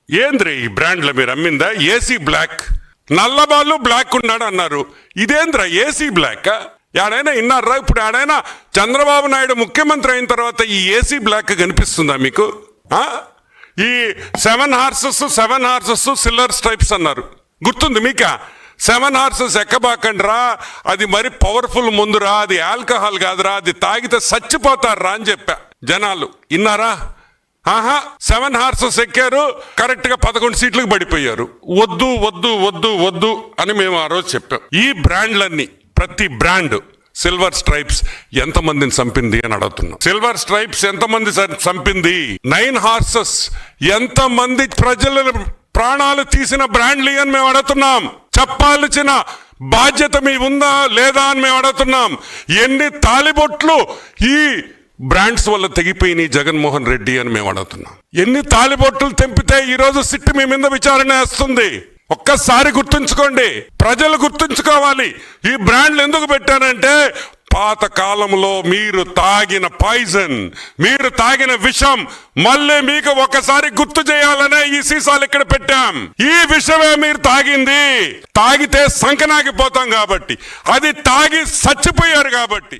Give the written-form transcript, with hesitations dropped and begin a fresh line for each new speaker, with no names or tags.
ఏంద్రీ ఈ బ్రాండ్ల మీరు అమ్మిందా? ఏసీ బ్లాక్, నల్లబాళ్ళు బ్లాక్ ఉన్నాడు అన్నారు. ఇదేంద్రా ఏసీ బ్లాక్? ఏడైనా విన్నారా? ఇప్పుడు ఏడైనా చంద్రబాబు నాయుడు ముఖ్యమంత్రి అయిన తర్వాత ఈ ఏసీ బ్లాక్ కనిపిస్తుందా మీకు? ఈ 7 హార్సెస్ సిల్వర్ స్ట్రైప్స్ అన్నారు, గుర్తుంది మీకా? 7 హార్సెస్ ఎక్కబాకండ్రా, అది మరి పవర్ఫుల్ ముందురా, అది ఆల్కహాల్ కాదురా, అది తాగితే చచ్చిపోతారా అని చెప్పా. జనాలు విన్నారా? 7 హార్సెస్ ఎక్కారు, కరెక్ట్ గా 11 సీట్లకు పడిపోయారు. వద్దు వద్దు వద్దు వద్దు అని మేము ఆ రోజు చెప్పాం. ఈ బ్రాండ్లన్నీ, ప్రతి బ్రాండ్ సిల్వర్ స్ట్రైప్స్ ఎంతమందిని చంపింది అని అడుగుతున్నాం. సిల్వర్ స్ట్రైప్స్ ఎంతమంది చంపింది? 9 హార్సెస్ ఎంతమంది ప్రజల ప్రాణాలు తీసిన బ్రాండ్లు అని మేము అడుగుతున్నాం. చెప్పాల్సిన బాధ్యత మీ ఉందా లేదా అని మేము అడుగుతున్నాం. ఎన్ని తాలిబొట్లు ఈ బ్రాండ్స్ వల్ల తెగిపోయినాయి జగన్మోహన్ రెడ్డి అని మేము అడుగుతున్నాం. ఎన్ని తాలిబొట్లు తెంపితే ఈ రోజు సిట్టు మీ మీద విచారణ వేస్తుంది? ఒక్కసారి గుర్తుంచుకోండి, ప్రజలు గుర్తుంచుకోవాలి. ఈ బ్రాండ్లు ఎందుకు పెట్టానంటే, పాత కాలంలో మీరు తాగిన పాయిజన్, మీరు తాగిన విషం మళ్ళీ మీకు ఒకసారి గుర్తు చేయాలనే ఈ సీసాలు ఇక్కడ పెట్టాం. ఈ విషమే మీరు తాగింది. తాగితే సంకనాగిపోతాం కాబట్టి, అది తాగి చచ్చిపోయారు కాబట్టి.